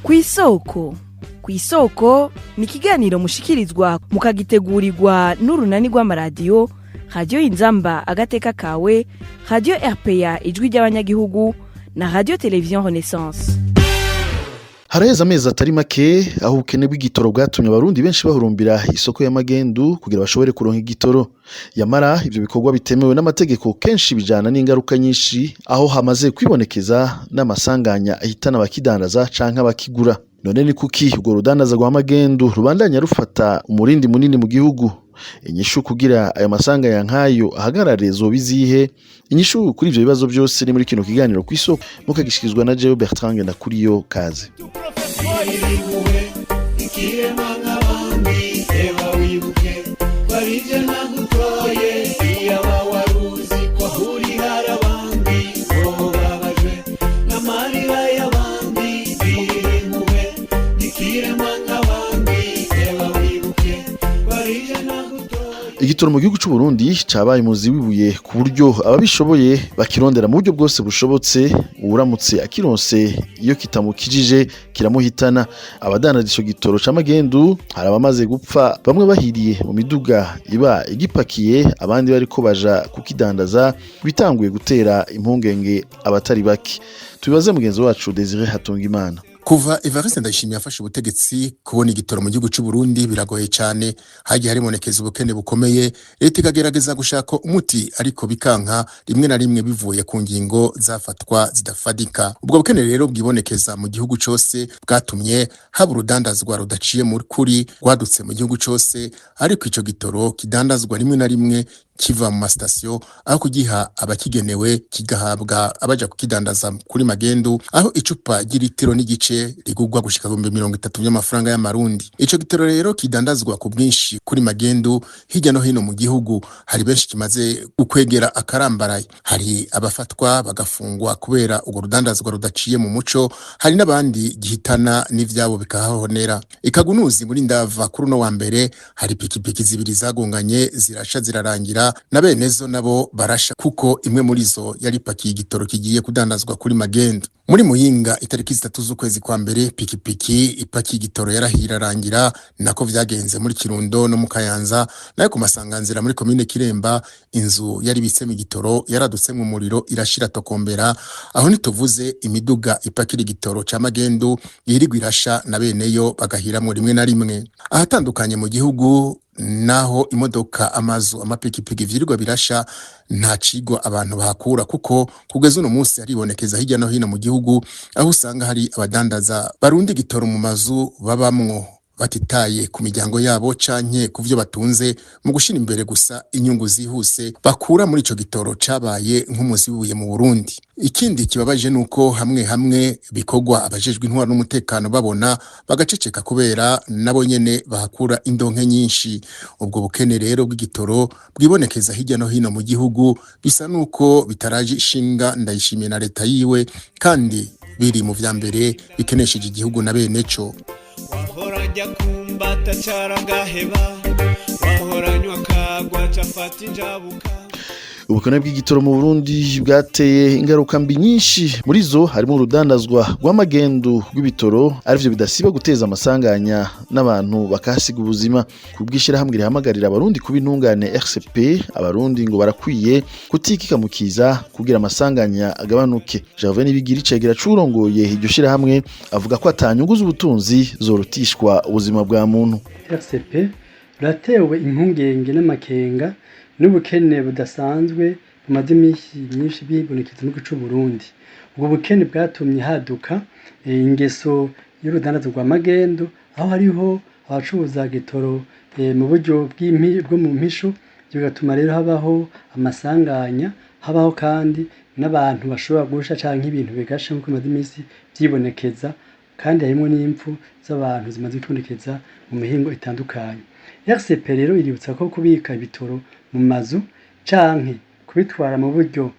Kw'isoko. Kw'isoko ni ikiganiro mushikirizwa mukagitegurirwa n'urunani rw'amaradiyo Radio Inzamba agateka kawe, Radio RPA ijwi ry'abanyagihugu na Radio Television Renaissance. Haraheze amezi atari make aho ubukene bw'igitoro bwatumye abarundi benshi bahurumbira isoko y'amagendu kugira bashobore kuronka igitoro. Yamara ivyo bikorwa bitemewe n'amategeko kenshi bijana n'ingaruka nyinshi aho hamaze kwibonekeza n'amasanganya ahitana abakidandaza canke abakigura. None ni kuki urwo rudandaza rw'amagendu rubandanya rufata umurindi munini mu gihugu? Inyishu kugira ayo masanganya nkayo ahagarare zobizihe? Inyishu kuri ivyo bibazo byose ni muri kino kiganiro kw'isoko mukagishikizwa na Jewe Bertrand Ndakuriyo kaze. Igitoro mu gihugu c'u Burundi cabaye umuzi wibuye ku buryo ababishoboye bakirondera mu buryo bwose bushobotse, uramutse akironse iyo kitamukijije kiramuhitana. Abadandaza ico gitoro c'amagendu hari abamaze gupfa, bamwe bahiriye mu miduga iba igipakiye, abandi bariko baja kukidandaza, bitanguye gutera impungenge abatari bake. Tubibaze mugenzi wacu Desire Hatungimana. Kuva Evariste Ndayishimiye afashe ubutegetsi, kubona igitoro mu gihugu c'u Burundi biragoye cyane. Hagiye haribonekeza ubukene bukomeye, leta ikagerageza gushaka umuti ariko bikanka, rimwe na rimwe bivuye ku ngingo zafatwa zidafadika. Ubwo bukene rero bwibonekeza mu gihugu cose bwatumye haba urudandazwa rudaciye mu kuri rwadutse mu gihugu cose, ariko ico gitoro kidandazwa rimwe na rimwe kiva mu masitasiyo aho kugiha abakigenewe kigahabwa abaja kukidandaza kuri magendu, aho icupa ry'ilitiro n'igice rigugwa gushika 30 by'amafaranga y'amarundi. Ico gitoro rero kidandazwa ku bwinshi kuri magendu hirya no hino mu gihugu. Hari benshi kimaze ukwegera akarambaraye, hari abafatwa bagafungwa kubera urwo rudandazwa rudaciye mu muco, hari n'abandi gihitana n'ivyabo bikahahonera. Ikagunuzi muri Ndava kuri no wa mbere hari pikipiki zibiri zagonganye zirasha zirarangira, na benezo nabo barasha kuko imwe muri zo yari pakiye igitoro kigiye kudandazwa kuri magendu. Muri Muyinga itariki 3 z'ukwezi kwa mbere pikipiki ipakiye igitoro yarahirarangira, nako vyagenze muri Kirundo no mu Kayanza, nayo ku masanganzira muri komine Kiremba inzu yari bitsemo igitoro yaradutse mu muriro irashira tokombera, aho nituvuze imiduga ipakira igitoro ca magendu yirigwa irasha na beneyo bagahiramo rimwe na rimwe. Ahatandukanye mu gihugu naho imodoka, amazu, amapikipiki vyirirwa birasha, nta cigwa abantu bahakura kuko kugeza uno munsi haribonekeza hirya no hino mu gihugu aho usanga hari abadandaza barundi igitoro mu mazu babamwo batitaye ku miryango yabo canke ku vyo batunze, mu gushira imbere gusa inyungu zihuse bakura muri ico gitoro cabaye nk'umuzi wibuye mu Burundi. Ikindi kibabaje nuko hamwe hamwe bikorwa abajejwe intwaro n'umutekano babona bagaceceka kubera nabo nyene bahakura indonke nyinshi. Ubwo bukene rero bw'igitoro bwibonekeza hirya no hino mu gihugu bisa nuko bitaraje ishinga Ndayishimiye na leta yiwe, kandi biri mu vya mbere bikenesheje igihugu na beneco. Wahoranya kumbata carangaheba, wahoranywa kagwa cafata injabuka. Ubukene bw'igitoro mu Burundi bwateye ingaruka mbi nyinshi, muri zo harimo urudandazwa rw'amagendu rw'ibitoro arivyo bidasiba guteza amasanganya n'abantu bakasiga ubuzima. Kubwishira hamwe rihamagarira abarundi kuba intungane RCP, abarundi ngo barakwiye kutikikamukiza kugira amasanganya agabanuke. Gervais Nibigira icegera curongoye iryo shira hamwe avuga ko atanyungu z'ubutunzi zorutishwa ubuzima bwa muntu. RCP ratewe impungenge n'amakenga n'ubukene budasanzwe bumaze iminsi myinshi bibonekeza mu gihugu c'u Burundi. Ubwo bukene bwatumye haduka ingeso y'urudandazwa rw'amagendu, aho hariho abacuruza gitoro mu buryo bwo mu mpisho, bigatuma rero habaho amasanganya, habaho kandi n'abantu bashobora gusha canke ibintu bigasha nk'uko bimaze iminsi byibonekeza, kandi harimo n'impfu z'abantu zimaze kwibonekeza mu mihingo itandukanye. RCP rero iributsa ko kubika ibitoro mu mazu canke kubitwara mu buryo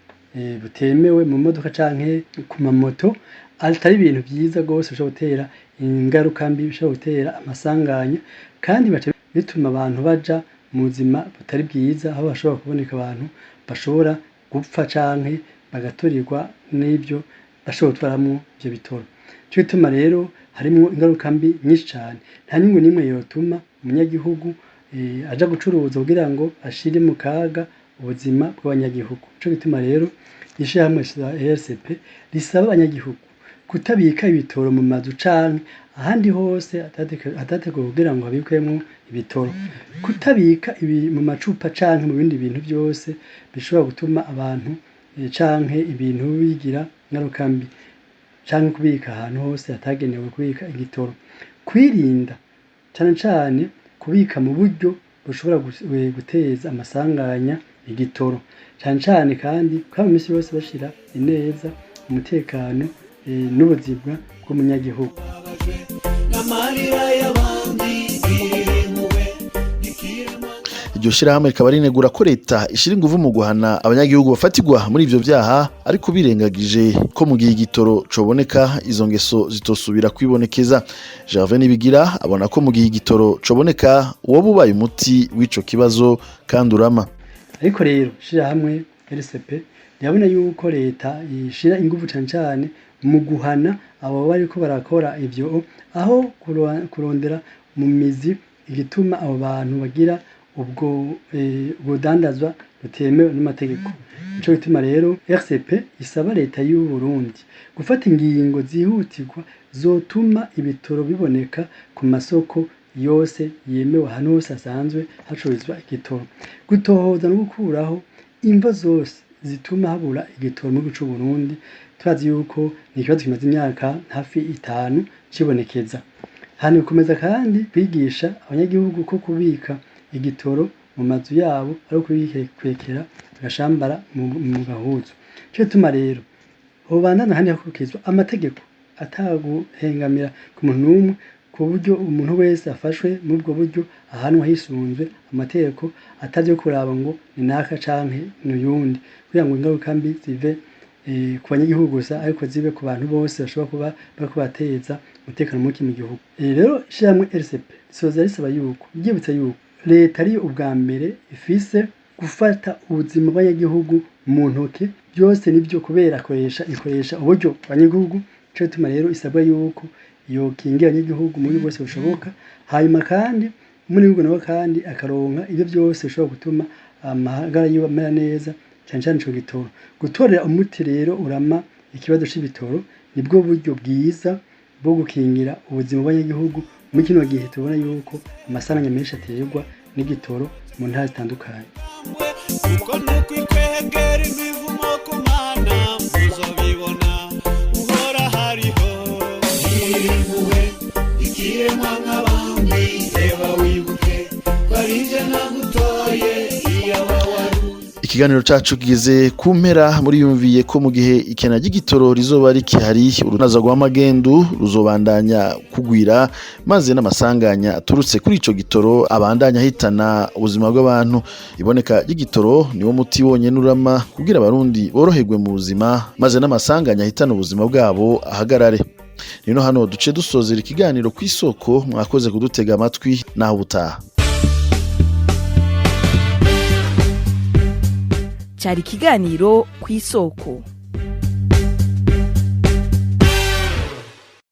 butemewe mu modoka canke ku mamoto atari ibintu byiza gose bishobora gutera ingaruka mbi, bishobora gutera amasanganya, kandi bituma abantu baja mu buzima butari bwiza, aho bashobora kuboneka abantu bashobora gupfa canke bagaturirwa n'ibyo bashobora gutwaramo ibyo bitoro. Cyo bituma rero harimo ingaruka mbi nyinshi cyane. Nta nyungu n'imwe yotuma umunyagihugu aja gucuruza kugira ngo ashire mu kaga ubuzima bw'abanyagihugu. Ico gituma rero ishirahamwe RCP risaba abanyagihugu kutabika ibitoro mu mazu canke ahandi hose atateguwe kugira ngo habikwemwo ibitoro, kutabika ibi mu macupa canke mu bindi bintu byose bishobora gutuma abantu canke ibintu bigira ingaruka mbi, canke kubika ahantu hose hatagenewe kubika igitoro, kwirinda cane cane kubika mu buryo bushobora guteza amasanganya igitoro, cane cane kandi kwa misi yose bashira ineza umutekano n'ubuzima bw'umunyagihugu. Iryo shirahamwe rikaba rinegura ko leta ishira inguvu mu guhana abanyagihugu bafatirwa muri ivyo vyaha, ariko birengagije ko mu gihe igitoro coboneka izo ngeso zitosubira kwibonekeza. Gervais Nibigira abona ko mu gihe igitoro coboneka woba ubaye umuti w'ico kibazo kandi urama. Ariko rero shirahamwe RCP yabona yuko leta ishira inguvu cane cane mu guhana abo bariko barakora ivyo, aho kurondera mu mizi igituma abo bantu bagira ubwo budandazwa butemewe n'amategeko. Nico gituma rero RCP isaba leta y'u Burundi gufata ingingo zihutirwa zotuma ibitoro biboneka ku masoko yose yemewe ahantu hose hasanzwe hacururizwa igitoro, gutohoza no gukuraho imvo zose zituma habura igitoro mu gihugu c'u Burundi. Turazi yuko ni ikibazo kimaze imyaka hafi 5 kibonekeza. Hano bikomeza kandi kwigisha abanyagihugu ko kubika igitoro mu mazu yabo ari kwekera agashambara mu gahuzu. Cyo gituma rero hobandana handi hakurikizwa amategeko ataguhengamira ku muntu n'umwe, ku buryo umuntu wese afashwe muri ubwo buryo ahanwa hisunzwe amategeko atavyo kuraba ngo ni naka canke n'uyundi, kugira ngo ingaruka mbi zive ku banyagihugu gusa ariko zibe ku bantu bose bashobora kuba bariko bateza umutekano muke mu gihugu. Rero ishirahamwe RCP risoza risaba yuko ryibutsa yuko leta ari ubwa mbere ifise gufata ubuzima bw'abanyagihugu mu ntoke, byose nivyo kubera ikoresha uburyo abanyagihugu. Ico gituma rero isabwa yuko yokingira abanyagihugu muri bose bushoboka, hanyuma kandi umunyagihugu nawe kandi akaronka ivyo byose bishobora gutuma amagara yiwe amera neza, cane cane ico gitoro. Gutorera umuti rero urama ikibazo c'ibitoro nibwo buryo bwiza bwo gukingira ubuzima bw'abanyagihugu muri kino gihe tubona yuko amasanganya menshi aterwa n'igitoro mu ntara zitandukanye. Ikiganiro cacu kigeze ku mpera. Muri yumviye ko mu gihe ikena ry'igitoro rizoba rikihari, urunaza rw'amagendu ruzobandanya kugwira, maze n'amasanganya aturutse kuri ico gitoro abandanya hitana ubuzima bw'abantu. Iboneka ry'igitoro niwo muti wonyene urama kugira abarundi boroherwe mu buzima, maze n'amasanganya hitana ubuzima bwabo ahagarare. Nino hano duce dusozera ikiganiro kw'isoko. Mwakoze kudutega amatwi, naho butaha. Cari ikiganiro kw'isoko.